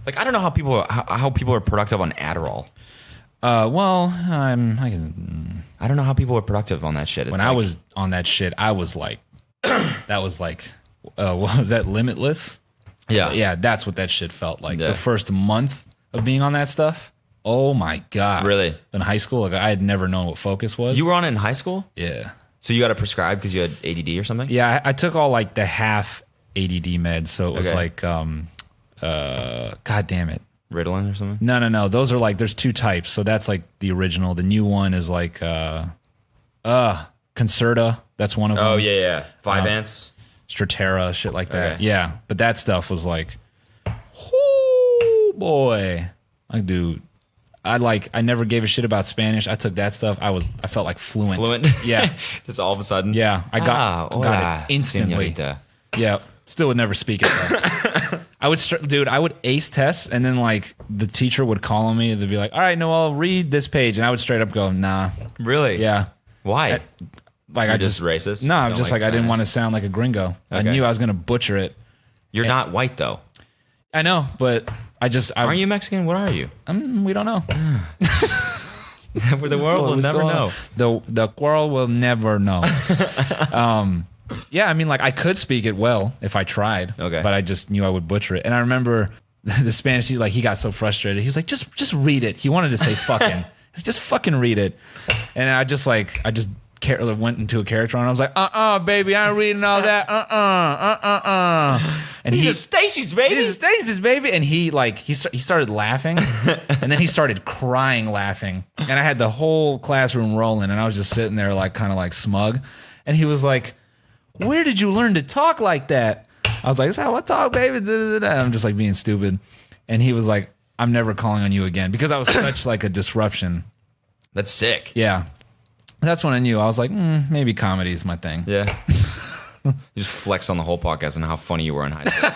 Like, I don't know how people are productive on Adderall. Well, I don't know how people are productive on that shit. When I was on that shit, I was like, that was like, what was that, Limitless? Yeah, that's what that shit felt like. The first month of being on that stuff, oh my God. Really? In high school, like I had never known what focus was. You were on it in high school? Yeah. So you got it prescribed because you had ADD or something? Yeah, I took all like the half ADD meds, so it was like, God damn it. Ritalin or something? No. Those are like, there's two types. So that's like the original. The new one is like, Concerta. That's one of them. Oh, yeah. Vyvanse. Stratera, shit like that. Okay. Yeah. But that stuff was like, oh boy. Like, dude, I never gave a shit about Spanish. I took that stuff. I felt like fluent. Yeah. Just all of a sudden? Yeah. I got it instantly. Señorita. Yeah. Still would never speak it though. I would ace tests and then like the teacher would call on me. They'd be like, all right, Noel, read this page. And I would straight up go, nah. Really? Yeah. Why? I just racist? No, I'm just like I didn't want to sound like a gringo. I knew I was going to butcher it. You're not white though. I know, but Aren't you Mexican? What are you? We don't know. The world will never know. The world will never know. Yeah, I mean, like I could speak it well if I tried. Okay. But I just knew I would butcher it. And I remember the Spanish, he got so frustrated. He's like, just read it. He wanted to say fucking. Just fucking read it. And I just went into a character and I was like, baby, I ain't reading all that. And These are Stacy's, baby. This is Stacy's, baby. And he started laughing and then he started crying laughing. And I had the whole classroom rolling and I was just sitting there like kind of like smug. And he was like, where did you learn to talk like that? I was like, that's how I talk, baby. I'm just like being stupid. And he was like, I'm never calling on you again because I was such like a disruption. That's sick. Yeah. That's when I knew. I was like, maybe comedy is my thing. Yeah. You just flex on the whole podcast and how funny you were in high school.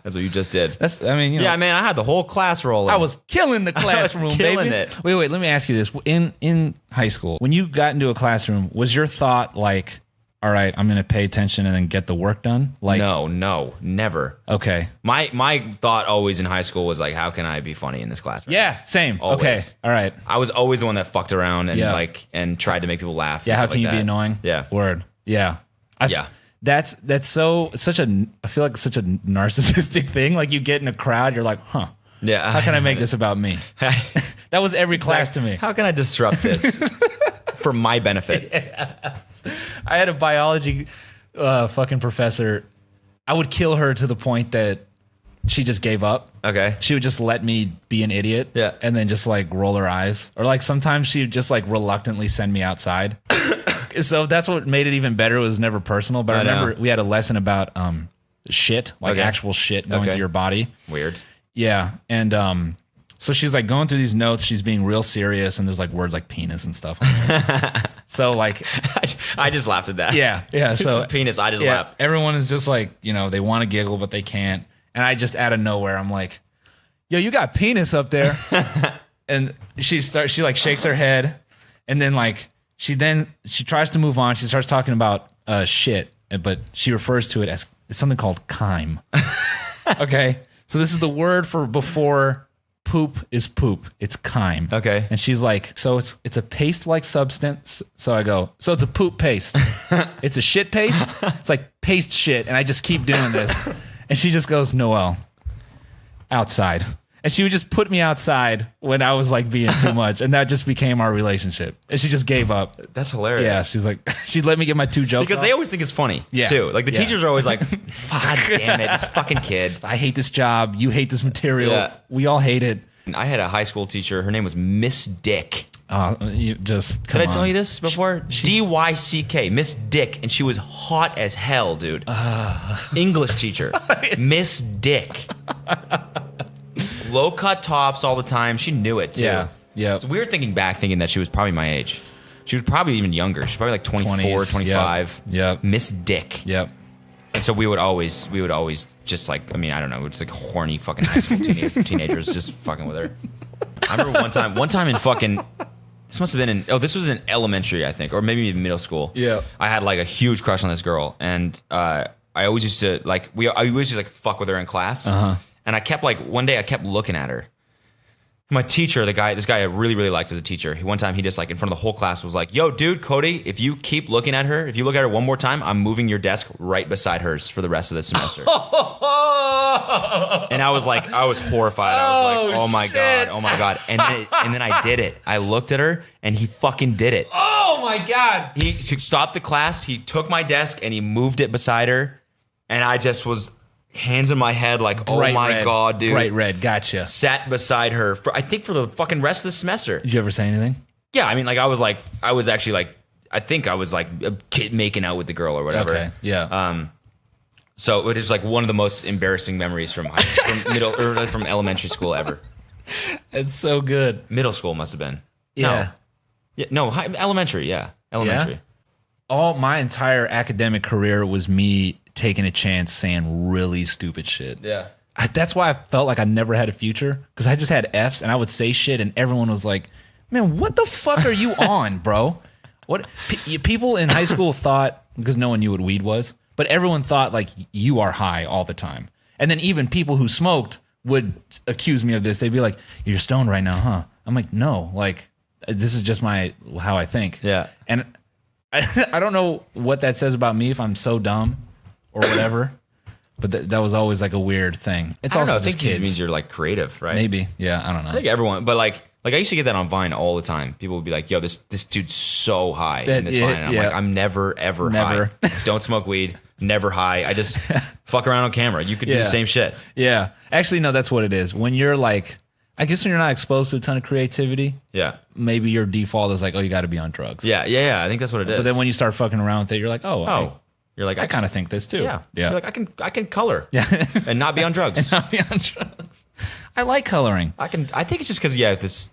That's what you just did. Yeah, man, I had the whole class rolling. I was killing the classroom, killing baby. it. Wait, let me ask you this. In high school, when you got into a classroom, was your thought like, all right, I'm going to pay attention and then get the work done? Like, no, never. Okay. My thought always in high school was like, how can I be funny in this class? Yeah, same. Always. Okay, all right. I was always the one that fucked around and tried to make people laugh. Yeah, how can like you that. be annoying? Yeah. Word. Yeah. Yeah. That's such a, I feel like such a narcissistic thing. Like you get in a crowd, you're like, huh. Yeah. How can I make this about me? That was every class to me. How can I disrupt this for my benefit? Yeah. I had a biology fucking professor. I would kill her to the point that she just gave up. Okay. She would just let me be an idiot. Yeah. And then just like roll her eyes. Or like sometimes she would just like reluctantly send me outside. So that's what made it even better. It was never personal. But I remember we had a lesson about shit, like actual shit going through your body. Weird. Yeah. And so she's like going through these notes. She's being real serious. And there's like words like penis and stuff. So like, I just laughed at that. Yeah. So penis, I just laughed. Everyone is just like, they want to giggle, but they can't. And I just out of nowhere, I'm like, yo, you got penis up there. And she like shakes her head. And then like, she tries to move on. She starts talking about shit, but she refers to it as something called chyme. Okay. So this is the word for before poop is poop. It's chyme. Okay. And she's like, so it's a paste-like substance. So I go, so it's a poop paste. It's a shit paste. It's like paste shit. And I just keep doing this. And she just goes, Noel, outside. And she would just put me outside when I was like being too much. And that just became our relationship. And she just gave up. That's hilarious. Yeah, she's like, she'd let me get my 2 jokes because off. they always think it's funny, too. Like the teachers are always like, God damn it, this fucking kid. I hate this job. You hate this material. Yeah. We all hate it. I had a high school teacher. Her name was Miss Dick. You just Did I tell you this before? D-Y-C-K, Miss Dick. And she was hot as hell, dude. English teacher. Miss Dick. Low cut tops all the time. She knew it, too. Yeah. It's weird thinking that she was probably my age. She was probably even younger. She's probably like 24, 20s, 25. Yep. Miss Dick. Yep. And so we would always just like, I mean, I don't know, just like horny fucking high school teenagers just fucking with her. I remember one time in fucking, this must have been this was in elementary, I think, or maybe even middle school. Yeah. I had like a huge crush on this girl, and I always used to like, I always used to like fuck with her in class. Uh-huh. And I kept like, one day I kept looking at her. My teacher, this guy I really, really liked as a teacher, one time he just like in front of the whole class was like, yo, dude, Cody, if you keep looking at her, if you look at her one more time, I'm moving your desk right beside hers for the rest of the semester. And I was horrified. I was like, oh my God. And then I did it. I looked at her and he fucking did it. Oh my God. He stopped the class, he took my desk and he moved it beside her. And I just was hands in my head like, Bright oh my red. God, dude. Bright red, gotcha. Sat beside her for, I think, for the fucking rest of the semester. Did you ever say anything? Yeah, I mean, like, I was actually like, I think I was like a kid making out with the girl or whatever. Okay, yeah. So it is like one of the most embarrassing memories from from elementary school ever. It's so good. Middle school must have been. Yeah. Elementary, yeah. Elementary. Yeah? All my entire academic career was me taking a chance saying really stupid shit. Yeah. That's why I felt like I never had a future, because I just had F's and I would say shit and everyone was like, man, what the fuck are you on, bro? What people in high school thought, because no one knew what weed was, but everyone thought like you are high all the time. And then even people who smoked would accuse me of this. They'd be like, you're stoned right now, huh? I'm like, no, like this is just how I think. Yeah. And I don't know what that says about me if I'm so dumb or whatever, but that was always like a weird thing. It's also I just think it kids. means you're like creative, right? Maybe, yeah, I don't know. I think everyone, but like I used to get that on Vine all the time. People would be like, yo, this dude's so high in this Vine. And I'm like, I'm never, ever high. Don't smoke weed, never high. I just fuck around on camera. You could do the same shit. Yeah. Actually, no, that's what it is. When you're like, I guess when you're not exposed to a ton of creativity, yeah, maybe your default is like, oh, you got to be on drugs. Yeah. I think that's what it is. But then when you start fucking around with it, you're like, you're like, I kind of think this too. Yeah. You're like, I can color. Yeah. And not be on drugs. Not be on drugs. I like coloring. I think it's just because this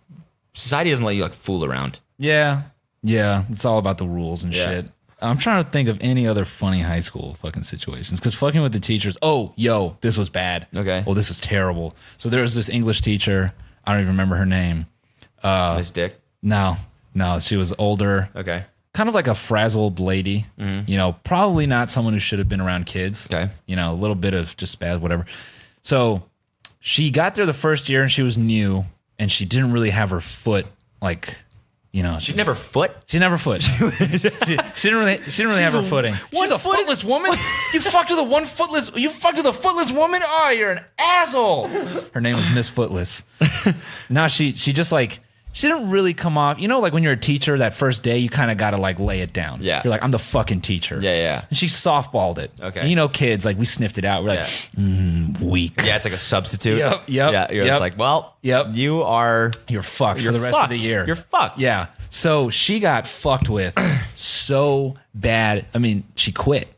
society doesn't let you like fool around. Yeah. It's all about the rules and shit. I'm trying to think of any other funny high school fucking situations, because fucking with the teachers. Oh, yo, this was bad. Okay. Oh, this was terrible. So there was this English teacher. I don't even remember her name. Miss Dick. No, she was older. Okay. Kind of like a frazzled lady. Mm-hmm. You know, probably not someone who should have been around kids. Okay. You know, a little bit of just spaz, whatever. So she got there the first year and she was new and she didn't really have her foot like, you know. She never foot? She never foot. she didn't really have her footing. She's a footless woman? You fucked with a footless woman? Oh, you're an asshole. Her name was Miss Footless. No, she just like, she didn't really come off, you know, like when you're a teacher that first day, you kind of got to like lay it down. Yeah. You're like, I'm the fucking teacher. Yeah. And she softballed it. Okay. And you know, kids, like we sniffed it out. We're like, weak. Yeah, it's like a substitute. Yep. Yeah, you're just like, well, you're fucked for the rest of the year. You're fucked. Yeah. So she got fucked with so bad. I mean, she quit.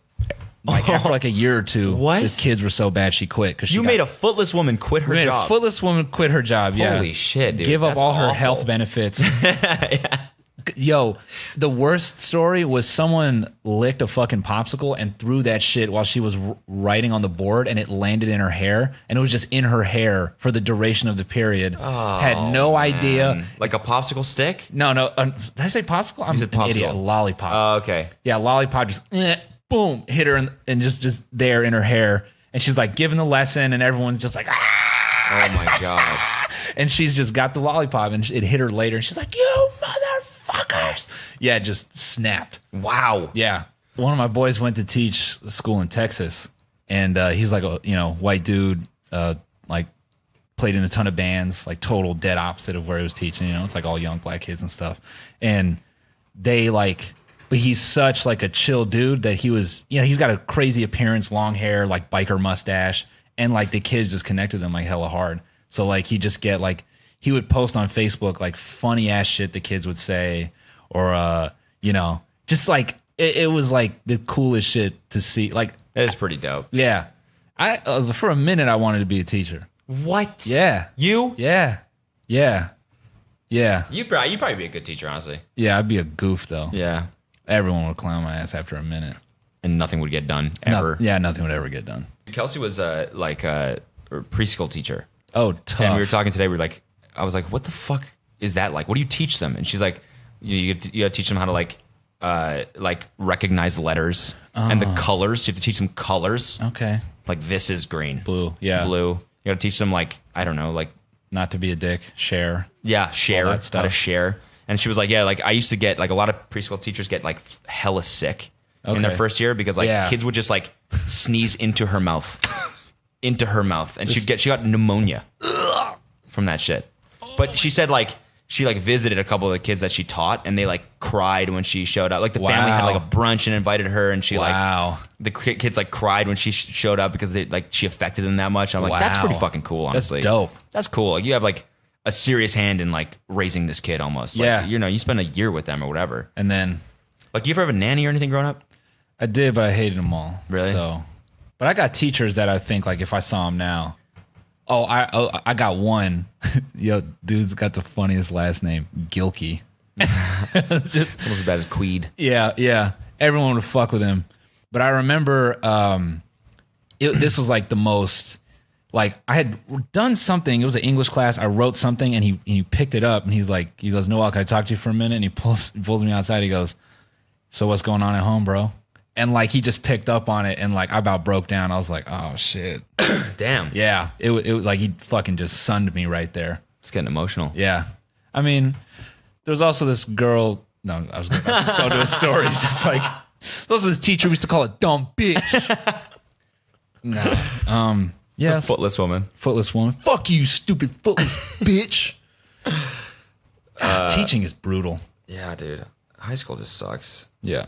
Like after like a year or two, What? the kids were so bad she quit. Cause You made a footless woman quit her made job. a footless woman quit her job. Yeah. Holy shit, dude. Give up That's all her awful. health benefits. Yo, the worst story was someone licked a fucking popsicle and threw that shit while she was writing on the board, and it landed in her hair, and it was just in her hair for the duration of the period. Had no idea. Like a popsicle stick? No. Did I say popsicle? I'm said an popsicle. idiot. Lollipop. Oh, okay. Yeah, lollipop just boom, hit her and just there in her hair, and she's like giving the lesson, and everyone's just like, ah! Oh my God. And she's just got the lollipop, and it hit her later, and she's like, you motherfuckers. Yeah, it just snapped. Wow. Yeah. One of my boys went to teach school in Texas, and he's like a white dude, like played in a ton of bands, like total dead opposite of where he was teaching. You know, it's like all young black kids and stuff. And they like, but he's such like a chill dude that he was, he's got a crazy appearance, long hair, like biker mustache, and like the kids just connected with him like hella hard. So like he just get like, he would post on Facebook like funny ass shit the kids would say, or just like it was like the coolest shit to see. Like That is pretty dope. yeah, I for a minute I wanted to be a teacher. What? Yeah, You? yeah. You'd probably be a good teacher, honestly. Yeah, I'd be a goof though. Yeah. Everyone would clown my ass after a minute. And nothing would get done ever. Nothing would ever get done. Kelsey was like a preschool teacher. Oh, tough. And we were talking today. I was like, what the fuck is that like? What do you teach them? And she's like, you gotta teach them how to like recognize letters and the colors. You have to teach them colors. Okay. Like this is green. Blue. Yeah. Blue. You got to teach them like, I don't know, like, Not to be a dick. Share. yeah, share, All how that stuff. to share. And she was like, yeah, like I used to get like a lot of preschool teachers get like hella sick in their Okay. first year because like Yeah. kids would just like sneeze into her mouth, and she got pneumonia from that shit. But she said like she like visited a couple of the kids that she taught and they like cried when she showed up. Like the family had Wow. like a brunch and invited her and she Wow. like the kids like cried when she showed up because they like she affected them that much. I'm like, that's pretty Wow. fucking cool, honestly. That's dope. That's cool. Like you have like a serious hand in like raising this kid almost. Like, Yeah. you know, you spend a year with them or whatever. And then Like, you ever have a nanny or anything growing up? I did, but I hated them all. Really? So, but I got teachers that I think like if I saw them now, I got one. Yo, dude's got the funniest last name, Gilkey. Just It's almost as bad as Queed. yeah. Everyone would fuck with him. But I remember this was like the most. Like I had done something. It was an English class. I wrote something, and he picked it up, and he goes, Noel, can I talk to you for a minute? And he pulls me outside. He goes, so what's going on at home, bro? And like he just picked up on it, and like I about broke down. I was like, oh shit, Damn. yeah. It was like he fucking just sunned me right there. It's getting emotional. Yeah, I mean, there's also this girl. No, I was going to just go to a story. Just like those are this teacher we used to call a dumb bitch. No. Yeah, Footless woman. footless woman. Fuck you, stupid footless bitch. Teaching is brutal. Yeah, dude. High school just sucks. Yeah.